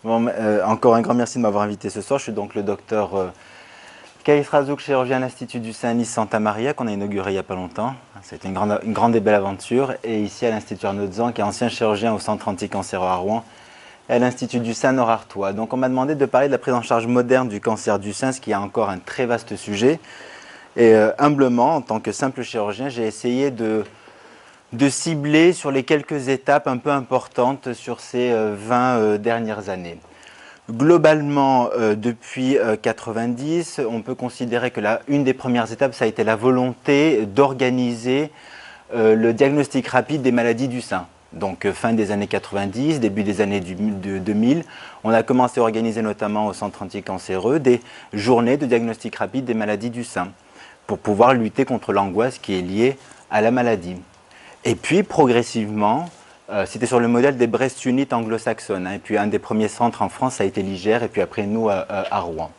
Bon, encore un grand merci de m'avoir invité ce soir. Je suis donc le docteur Kaïs Razouk, chirurgien à l'Institut du Sein Nice Santa Maria, qu'on a inauguré il n'y a pas longtemps. C'était une grande et belle aventure. Et ici à l'Institut Arnaud Zan, qui est ancien chirurgien au Centre anticancéreux à Rouen, et à l'Institut du Sein Nord-Artois. Donc on m'a demandé de parler de la prise en charge moderne du cancer du sein, ce qui est encore un très vaste sujet. Et humblement, en tant que simple chirurgien, j'ai essayé de cibler sur les quelques étapes un peu importantes sur ces 20 dernières années. Globalement, depuis 90, on peut considérer que une des premières étapes, ça a été la volonté d'organiser le diagnostic rapide des maladies du sein. Donc fin des années 90, début des années 2000, on a commencé à organiser notamment au centre anticancéreux des journées de diagnostic rapide des maladies du sein pour pouvoir lutter contre l'angoisse qui est liée à la maladie. Et puis progressivement, c'était sur le modèle des Breast Unit anglo-saxonnes. Et puis un des premiers centres en France, ça a été l'IGER, et puis après nous à Rouen.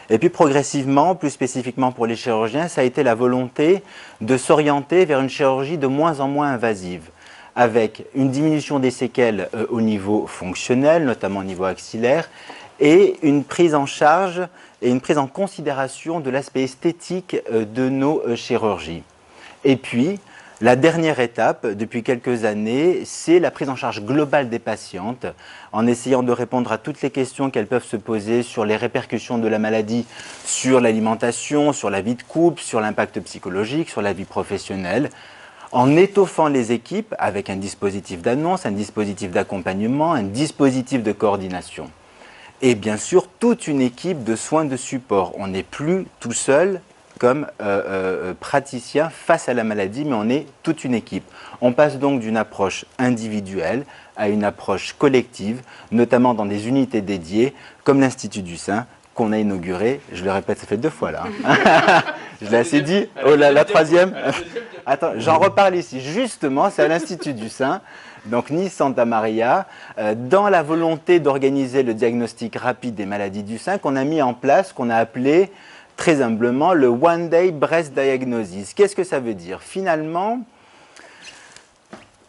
Et puis progressivement, plus spécifiquement pour les chirurgiens, ça a été la volonté de s'orienter vers une chirurgie de moins en moins invasive, avec une diminution des séquelles au niveau fonctionnel, notamment au niveau axillaire, et une prise en charge et une prise en considération de l'aspect esthétique de nos chirurgies. Et puis, la dernière étape, depuis quelques années, c'est la prise en charge globale des patientes, en essayant de répondre à toutes les questions qu'elles peuvent se poser sur les répercussions de la maladie, sur l'alimentation, sur la vie de couple, sur l'impact psychologique, sur la vie professionnelle, en étoffant les équipes avec un dispositif d'annonce, un dispositif d'accompagnement, un dispositif de coordination. Et bien sûr, toute une équipe de soins de support. On n'est plus tout seul comme praticien face à la maladie, mais on est toute une équipe. On passe donc d'une approche individuelle à une approche collective, notamment dans des unités dédiées, comme l'Institut du Sein, qu'on a inauguré, je le répète, ça fait 2 fois là. Hein. Je l'ai assez dit. Oh là, la troisième. Attends, j'en reparle ici. Justement, c'est à l'Institut du Sein, donc Nice Santa Maria, dans la volonté d'organiser le diagnostic rapide des maladies du sein, qu'on a mis en place, qu'on a appelé très humblement le One Day Breast Diagnosis. Qu'est-ce que ça veut dire? Finalement,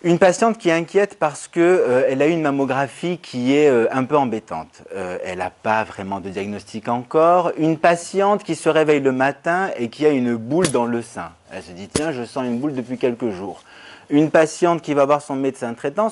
une patiente qui est inquiète parce qu'elle a eu une mammographie qui est un peu embêtante. Elle n'a pas vraiment de diagnostic encore. Une patiente qui se réveille le matin et qui a une boule dans le sein. Elle se dit, tiens, je sens une boule depuis quelques jours. Une patiente qui va voir son médecin traitant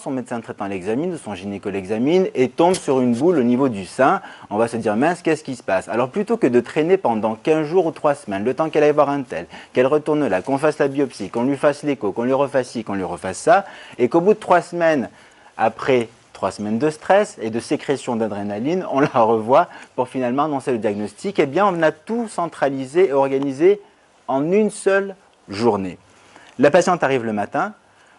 l'examine, son gynéco l'examine et tombe sur une boule au niveau du sein. On va se dire, mince, qu'est-ce qui se passe? Alors plutôt que de traîner pendant 15 jours ou 3 semaines, le temps qu'elle aille voir un tel, qu'elle retourne là, qu'on fasse la biopsie, qu'on lui fasse l'écho, qu'on lui refasse ci, qu'on lui refasse ça, et qu'au bout de 3 semaines, après 3 semaines de stress et de sécrétion d'adrénaline, on la revoit pour finalement annoncer le diagnostic, eh bien on a tout centralisé et organisé en une seule journée. La patiente arrive le matin,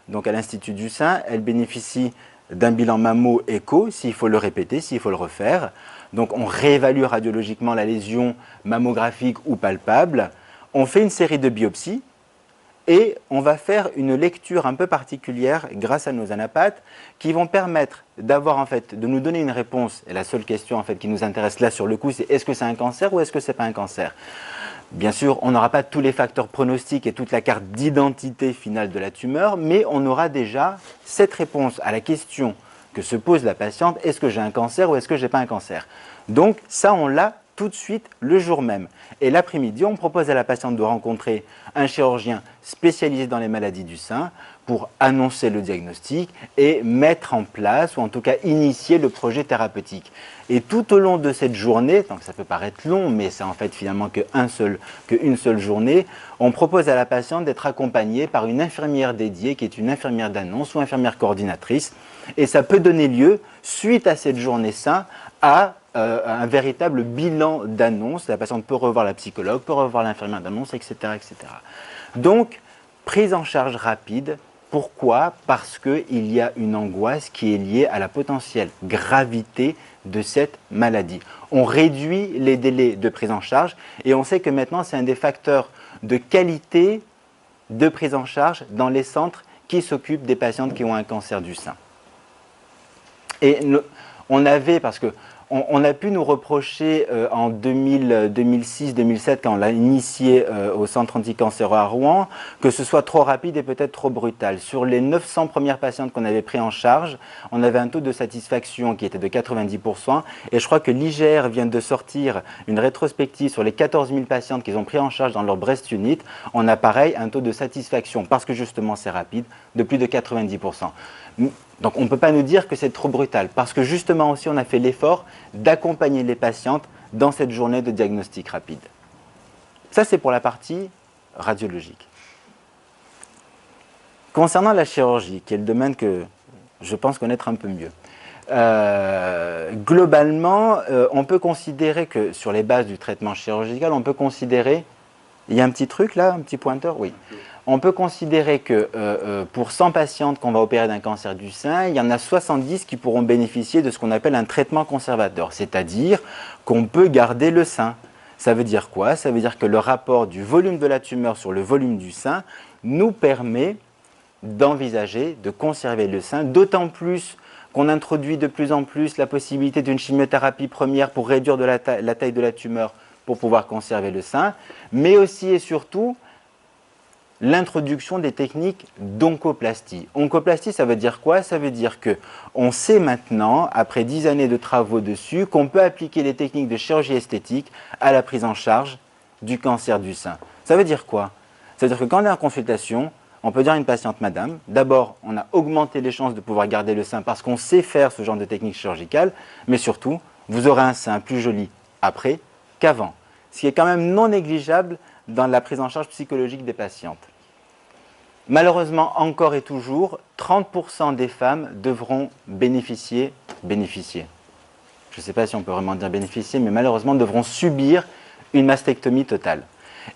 donc à l'Institut du Sein, elle bénéficie d'un bilan mammo-écho, s'il faut le répéter, s'il faut le refaire. Donc on réévalue radiologiquement la lésion mammographique ou palpable. On fait une série de biopsies et on va faire une lecture un peu particulière grâce à nos anapathes qui vont permettre d'avoir en fait, de nous donner une réponse. Et la seule question en fait qui nous intéresse là sur le coup, c'est est-ce que c'est un cancer ou est-ce que c'est pas un cancer? Bien sûr, on n'aura pas tous les facteurs pronostiques et toute la carte d'identité finale de la tumeur, mais on aura déjà cette réponse à la question que se pose la patiente, est-ce que j'ai un cancer ou est-ce que je n'ai pas un cancer? Donc ça, on l'a tout de suite le jour même. Et l'après-midi, on propose à la patiente de rencontrer un chirurgien spécialisé dans les maladies du sein pour annoncer le diagnostic et mettre en place, ou en tout cas initier le projet thérapeutique. Et tout au long de cette journée, donc ça peut paraître long, mais c'est en fait finalement qu'une seule journée, on propose à la patiente d'être accompagnée par une infirmière dédiée, qui est une infirmière d'annonce ou infirmière coordinatrice. Et ça peut donner lieu, suite à cette journée sein, à un véritable bilan d'annonce. La patiente peut revoir la psychologue, peut revoir l'infirmière d'annonce, etc., etc. Donc, prise en charge rapide. Pourquoi? Parce qu'il y a une angoisse qui est liée à la potentielle gravité de cette maladie. On réduit les délais de prise en charge et on sait que maintenant c'est un des facteurs de qualité de prise en charge dans les centres qui s'occupent des patientes qui ont un cancer du sein. Et on avait, parce que On a pu nous reprocher en 2006-2007, quand on l'a initié au centre anticancéreux à Rouen, que ce soit trop rapide et peut-être trop brutal. Sur les 900 premières patientes qu'on avait pris en charge, on avait un taux de satisfaction qui était de 90%. Et je crois que l'IGR vient de sortir une rétrospective sur les 14 000 patientes qu'ils ont pris en charge dans leur breast unit. On a pareil un taux de satisfaction, parce que justement c'est rapide, de plus de 90%. Donc on ne peut pas nous dire que c'est trop brutal, parce que justement aussi on a fait l'effort d'accompagner les patientes dans cette journée de diagnostic rapide. Ça c'est pour la partie radiologique. Concernant la chirurgie, qui est le domaine que je pense connaître un peu mieux, globalement on peut considérer que sur les bases du traitement chirurgical, on peut considérer, il y a un petit truc là, un petit pointeur, oui. On peut considérer que pour 100 patientes qu'on va opérer d'un cancer du sein, il y en a 70 qui pourront bénéficier de ce qu'on appelle un traitement conservateur, c'est-à-dire qu'on peut garder le sein. Ça veut dire quoi? Ça veut dire que le rapport du volume de la tumeur sur le volume du sein nous permet d'envisager de conserver le sein, d'autant plus qu'on introduit de plus en plus la possibilité d'une chimiothérapie première pour réduire la taille de la tumeur pour pouvoir conserver le sein, mais aussi et surtout l'introduction des techniques d'oncoplastie. Oncoplastie, ça veut dire quoi? Ça veut dire qu'on sait maintenant, après 10 années de travaux dessus, qu'on peut appliquer les techniques de chirurgie esthétique à la prise en charge du cancer du sein. Ça veut dire quoi? Ça veut dire que quand on est en consultation, on peut dire à une patiente, madame, d'abord, on a augmenté les chances de pouvoir garder le sein parce qu'on sait faire ce genre de technique chirurgicale, mais surtout, vous aurez un sein plus joli après qu'avant. Ce qui est quand même non négligeable dans la prise en charge psychologique des patientes. Malheureusement, encore et toujours, 30% des femmes devront bénéficier, je ne sais pas si on peut vraiment dire bénéficier, mais malheureusement devront subir une mastectomie totale.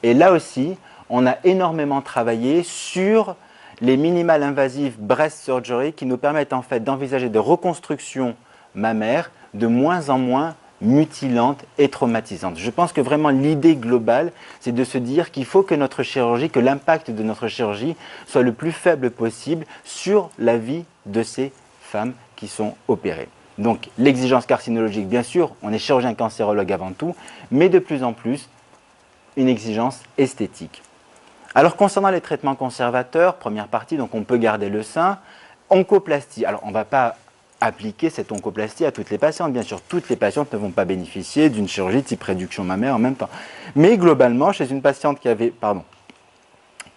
Et là aussi, on a énormément travaillé sur les minimales invasives breast surgery qui nous permettent en fait d'envisager des reconstructions mammaires de moins en moins mutilantes et traumatisantes. Je pense que vraiment l'idée globale, c'est de se dire qu'il faut que notre chirurgie, que l'impact de notre chirurgie soit le plus faible possible sur la vie de ces femmes qui sont opérées. Donc l'exigence carcinologique, bien sûr, on est chirurgien cancérologue avant tout, mais de plus en plus, une exigence esthétique. Alors concernant les traitements conservateurs, première partie, donc on peut garder le sein. Oncoplastie, alors on ne va pas appliquer cette oncoplastie à toutes les patientes. Bien sûr, toutes les patientes ne vont pas bénéficier d'une chirurgie type réduction mammaire en même temps. Mais globalement, chez une patiente qui avait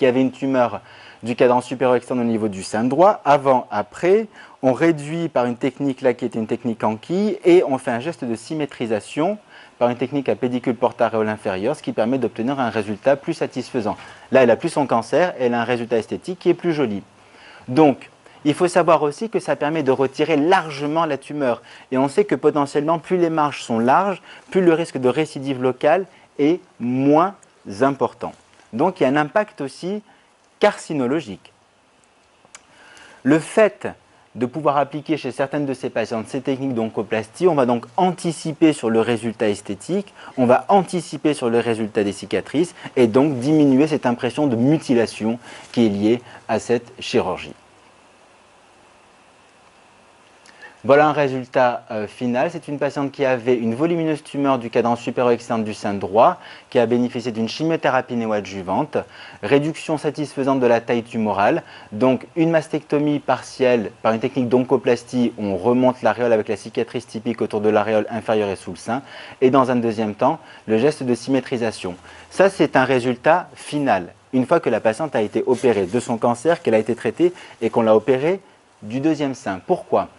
une tumeur du cadran supérieur externe au niveau du sein droit, avant, après, on réduit par une technique là qui était une technique Anki et on fait un geste de symétrisation par une technique à pédicule porte-aréole inférieure, ce qui permet d'obtenir un résultat plus satisfaisant. Là, elle n'a plus son cancer, elle a un résultat esthétique qui est plus joli. Donc, il faut savoir aussi que ça permet de retirer largement la tumeur. Et on sait que potentiellement, plus les marges sont larges, plus le risque de récidive locale est moins important. Donc, il y a un impact aussi carcinologique. Le fait de pouvoir appliquer chez certaines de ces patientes ces techniques d'oncoplastie, on va donc anticiper sur le résultat esthétique, on va anticiper sur le résultat des cicatrices et donc diminuer cette impression de mutilation qui est liée à cette chirurgie. Voilà un résultat final. C'est une patiente qui avait une volumineuse tumeur du cadran supérieur externe du sein droit, qui a bénéficié d'une chimiothérapie néoadjuvante, réduction satisfaisante de la taille tumorale, donc une mastectomie partielle par une technique d'oncoplastie où on remonte l'aréole avec la cicatrice typique autour de l'aréole inférieure et sous le sein, et dans un deuxième temps, le geste de symétrisation. Ça, c'est un résultat final. Une fois que la patiente a été opérée de son cancer, qu'elle a été traitée et qu'on l'a opérée du deuxième sein. Pourquoi ?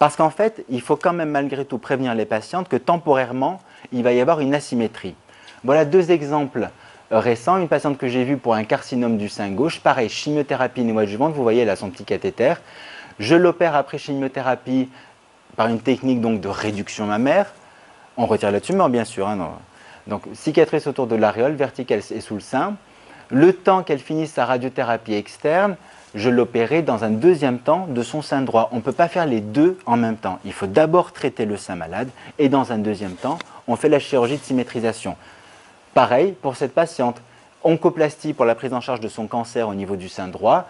Parce qu'en fait, il faut quand même malgré tout prévenir les patientes que temporairement, il va y avoir une asymétrie. Voilà deux exemples récents. Une patiente que j'ai vue pour un carcinome du sein gauche, pareil, chimiothérapie néoadjuvante, vous voyez, elle a son petit cathéter. Je l'opère après chimiothérapie par une technique donc, de réduction mammaire. On retire la tumeur, bien sûr. Hein, donc, cicatrice autour de l'aréole, verticale et sous le sein. Le temps qu'elle finisse sa radiothérapie externe, je l'opérais dans un deuxième temps de son sein droit. On ne peut pas faire les deux en même temps. Il faut d'abord traiter le sein malade et dans un deuxième temps, on fait la chirurgie de symétrisation. Pareil pour cette patiente. Oncoplastie pour la prise en charge de son cancer au niveau du sein droit.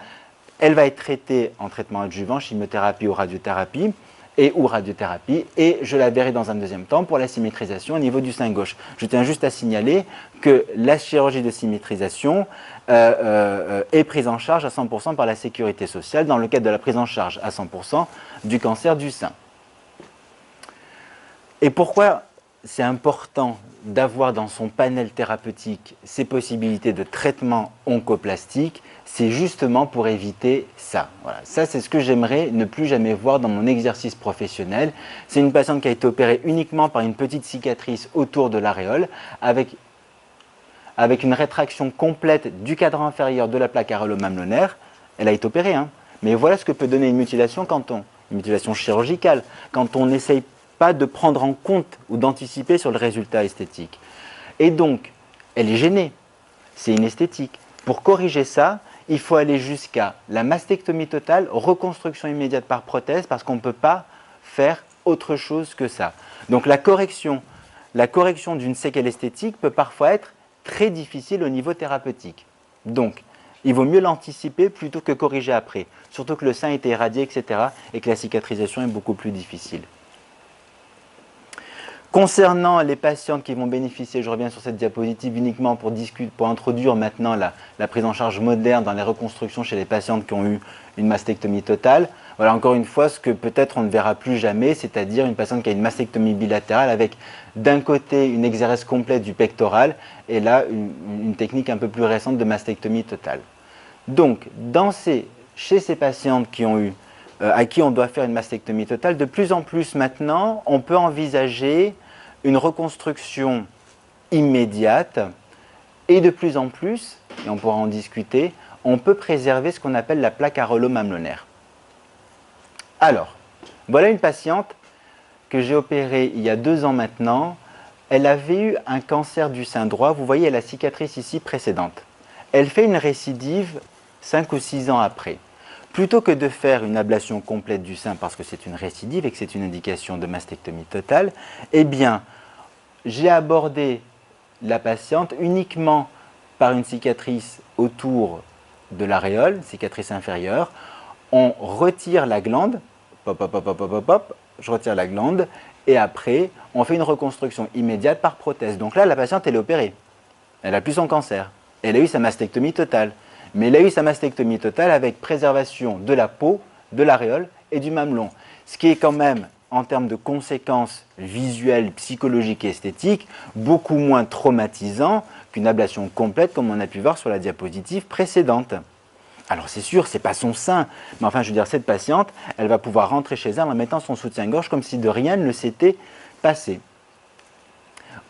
Elle va être traitée en traitement adjuvant, chimiothérapie ou radiothérapie. et ou radiothérapie, et je la verrai dans un deuxième temps pour la symétrisation au niveau du sein gauche. Je tiens juste à signaler que la chirurgie de symétrisation est prise en charge à 100% par la sécurité sociale dans le cadre de la prise en charge à 100% du cancer du sein. Et pourquoi c'est important d'avoir dans son panel thérapeutique ces possibilités de traitement oncoplastique? C'est justement pour éviter ça. Voilà. Ça, c'est ce que j'aimerais ne plus jamais voir dans mon exercice professionnel. C'est une patiente qui a été opérée uniquement par une petite cicatrice autour de l'aréole, avec une rétraction complète du cadran inférieur de la plaque aréolo-mamelonnaire. Elle a été opérée, hein. Mais voilà ce que peut donner une mutilation une mutilation chirurgicale, quand on n'essaye pas de prendre en compte ou d'anticiper sur le résultat esthétique. Et donc, elle est gênée. C'est inesthétique. Pour corriger ça, il faut aller jusqu'à la mastectomie totale, reconstruction immédiate par prothèse, parce qu'on ne peut pas faire autre chose que ça. Donc la correction d'une séquelle esthétique peut parfois être très difficile au niveau thérapeutique. Donc, il vaut mieux l'anticiper plutôt que corriger après, surtout que le sein a été irradié, etc., et que la cicatrisation est beaucoup plus difficile. Concernant les patientes qui vont bénéficier, je reviens sur cette diapositive uniquement pour introduire maintenant la prise en charge moderne dans les reconstructions chez les patientes qui ont eu une mastectomie totale. Voilà encore une fois ce que peut-être on ne verra plus jamais, c'est-à-dire une patiente qui a une mastectomie bilatérale avec d'un côté une exérèse complète du pectoral et là une technique un peu plus récente de mastectomie totale. Donc, chez ces patientes qui ont eu à qui on doit faire une mastectomie totale, de plus en plus maintenant, on peut envisager une reconstruction immédiate et de plus en plus, et on pourra en discuter, on peut préserver ce qu'on appelle la plaque aréolo-mamelonnaire. Alors, voilà une patiente que j'ai opérée il y a 2 ans maintenant. Elle avait eu un cancer du sein droit. Vous voyez la cicatrice ici précédente. Elle fait une récidive 5 ou 6 ans après. Plutôt que de faire une ablation complète du sein parce que c'est une récidive et que c'est une indication de mastectomie totale, eh bien, j'ai abordé la patiente uniquement par une cicatrice autour de l'aréole, cicatrice inférieure. On retire la glande, je retire la glande, et après, on fait une reconstruction immédiate par prothèse. Donc là, la patiente, elle est opérée. Elle n'a plus son cancer. Elle a eu sa mastectomie totale. Mais elle a eu sa mastectomie totale avec préservation de la peau, de l'aréole et du mamelon. Ce qui est quand même, en termes de conséquences visuelles, psychologiques et esthétiques, beaucoup moins traumatisant qu'une ablation complète comme on a pu voir sur la diapositive précédente. Alors c'est sûr, ce n'est pas son sein, mais enfin je veux dire, cette patiente, elle va pouvoir rentrer chez elle en mettant son soutien-gorge comme si de rien ne s'était passé.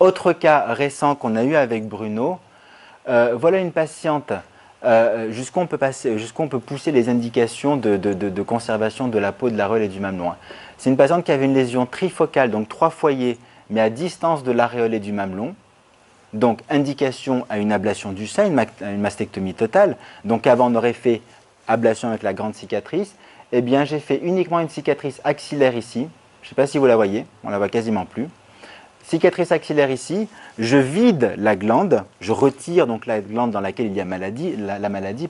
Autre cas récent qu'on a eu avec Bruno, voilà une patiente jusqu'où on peut pousser les indications de conservation de la peau, de l'aréole et du mamelon. C'est une patiente qui avait une lésion trifocale, donc 3 foyers, mais à distance de l'aréole et du mamelon. Donc, indication à une ablation du sein, une mastectomie totale. Donc, avant, on aurait fait ablation avec la grande cicatrice. Eh bien, j'ai fait uniquement une cicatrice axillaire ici. Je ne sais pas si vous la voyez, on la voit quasiment plus. Cicatrice axillaire ici, je vide la glande, je retire donc la glande dans laquelle il y a la maladie,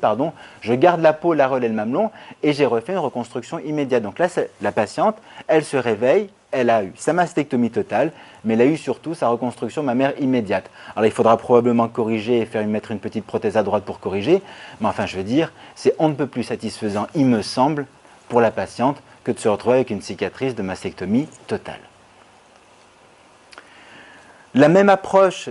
je garde la peau, l'aréole et le mamelon et j'ai refait une reconstruction immédiate. Donc là, la patiente, elle se réveille, elle a eu sa mastectomie totale, mais elle a eu surtout sa reconstruction mammaire immédiate. Alors il faudra probablement corriger et mettre une petite prothèse à droite pour corriger, mais enfin je veux dire, c'est on ne peut plus satisfaisant, il me semble, pour la patiente que de se retrouver avec une cicatrice de mastectomie totale. La même approche,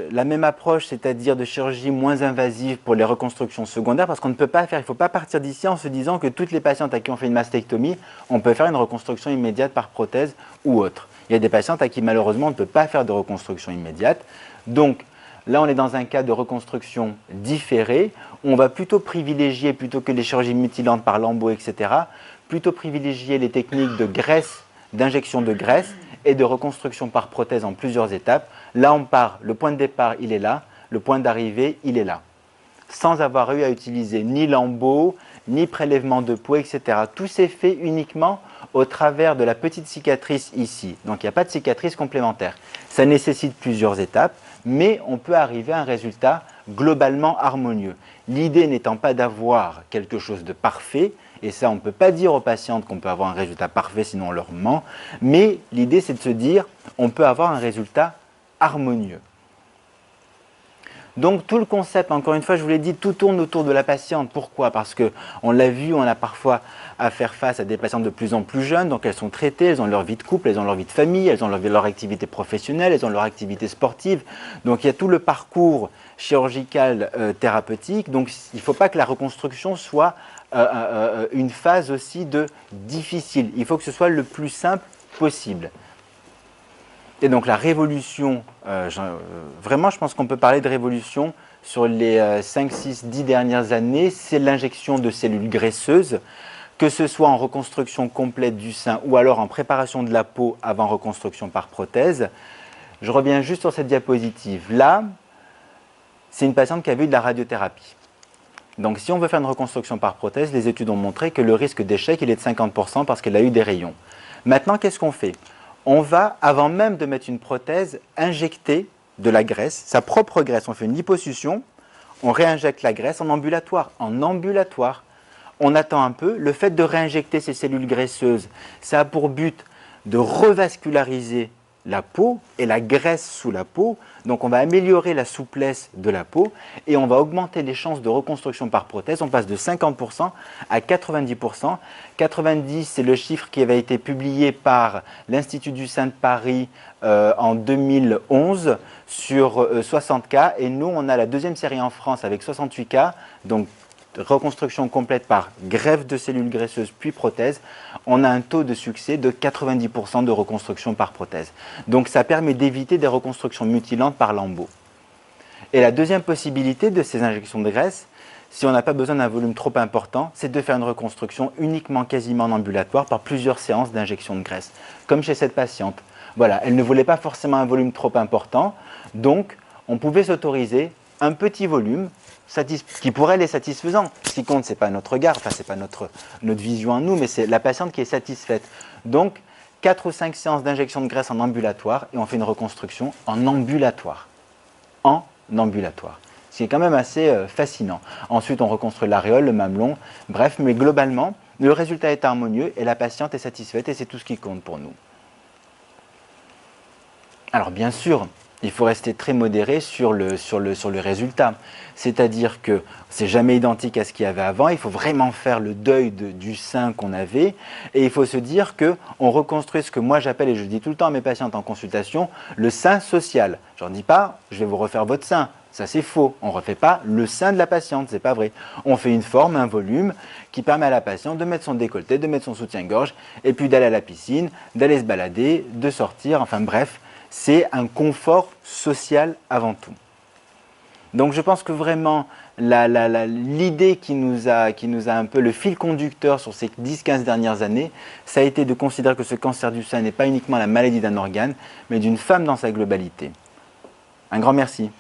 c'est-à-dire de chirurgie moins invasive pour les reconstructions secondaires, parce qu'on ne peut pas faire, il ne faut pas partir d'ici en se disant que toutes les patientes à qui on fait une mastectomie, on peut faire une reconstruction immédiate par prothèse ou autre. Il y a des patientes à qui malheureusement on ne peut pas faire de reconstruction immédiate. Donc là on est dans un cas de reconstruction différée, on va plutôt privilégier, plutôt que les chirurgies mutilantes par lambeaux, etc., plutôt privilégier les techniques de graisse, d'injection de graisse et de reconstruction par prothèse en plusieurs étapes. Là, on part, le point de départ, il est là, le point d'arrivée, il est là. Sans avoir eu à utiliser ni lambeaux, ni prélèvement de peau, etc. Tout s'est fait uniquement au travers de la petite cicatrice ici. Donc, il n'y a pas de cicatrice complémentaire. Ça nécessite plusieurs étapes, mais on peut arriver à un résultat globalement harmonieux. L'idée n'étant pas d'avoir quelque chose de parfait, et ça on ne peut pas dire aux patientes qu'on peut avoir un résultat parfait sinon on leur ment, mais l'idée c'est de se dire on peut avoir un résultat harmonieux. Donc tout le concept, encore une fois, je vous l'ai dit, tout tourne autour de la patiente. Pourquoi? Parce qu'on l'a vu, on a parfois à faire face à des patientes de plus en plus jeunes, donc elles sont traitées, elles ont leur vie de couple, elles ont leur vie de famille, elles ont leur activité professionnelle, elles ont leur activité sportive. Donc il y a tout le parcours chirurgical thérapeutique. Donc il ne faut pas que la reconstruction soit une phase aussi de difficile. Il faut que ce soit le plus simple possible. Et donc la révolution, vraiment je pense qu'on peut parler de révolution sur les 5, 6, 10 dernières années, c'est l'injection de cellules graisseuses, que ce soit en reconstruction complète du sein ou alors en préparation de la peau avant reconstruction par prothèse. Je reviens juste sur cette diapositive. Là, c'est une patiente qui a eu de la radiothérapie. Donc si on veut faire une reconstruction par prothèse, les études ont montré que le risque d'échec il est de 50% parce qu'elle a eu des rayons. Maintenant, qu'est-ce qu'on fait? On va, avant même de mettre une prothèse, injecter de la graisse, sa propre graisse. On fait une liposuction, on réinjecte la graisse en ambulatoire. En ambulatoire, on attend un peu. Le fait de réinjecter ces cellules graisseuses, ça a pour but de revasculariser la peau et la graisse sous la peau. Donc on va améliorer la souplesse de la peau et on va augmenter les chances de reconstruction par prothèse. On passe de 50% à 90%. 90, c'est le chiffre qui avait été publié par l'Institut du sein de Paris en 2011 sur 60 cas. Et nous, on a la deuxième série en France avec 68 cas. Donc reconstruction complète par greffe de cellules graisseuses puis prothèse, on a un taux de succès de 90% de reconstruction par prothèse. Donc ça permet d'éviter des reconstructions mutilantes par lambeaux. Et la deuxième possibilité de ces injections de graisse, si on n'a pas besoin d'un volume trop important, c'est de faire une reconstruction uniquement quasiment en ambulatoire par plusieurs séances d'injection de graisse, comme chez cette patiente. Voilà, elle ne voulait pas forcément un volume trop important, donc on pouvait s'autoriser un petit volume qui pour elle est satisfaisant. Ce qui compte, ce n'est pas notre regard, enfin, ce n'est pas notre vision à nous, mais c'est la patiente qui est satisfaite. Donc, 4 ou 5 séances d'injection de graisse en ambulatoire et on fait une reconstruction en ambulatoire. En ambulatoire. Ce qui est quand même assez fascinant. Ensuite, on reconstruit l'aréole, le mamelon, bref, mais globalement, le résultat est harmonieux et la patiente est satisfaite et c'est tout ce qui compte pour nous. Alors, bien sûr, il faut rester très modéré sur le résultat. C'est-à-dire que c'est jamais identique à ce qu'il y avait avant. Il faut vraiment faire le deuil du sein qu'on avait. Et il faut se dire qu'on reconstruit ce que moi j'appelle, et je le dis tout le temps à mes patientes en consultation, le sein social. Je ne dis pas, je vais vous refaire votre sein. Ça c'est faux. On ne refait pas le sein de la patiente, c'est pas vrai. On fait une forme, un volume qui permet à la patiente de mettre son décolleté, de mettre son soutien-gorge, et puis d'aller à la piscine, d'aller se balader, de sortir, enfin bref. C'est un confort social avant tout. Donc je pense que vraiment l'idée qui nous a un peu le fil conducteur sur ces 10-15 dernières années, ça a été de considérer que ce cancer du sein n'est pas uniquement la maladie d'un organe, mais d'une femme dans sa globalité. Un grand merci.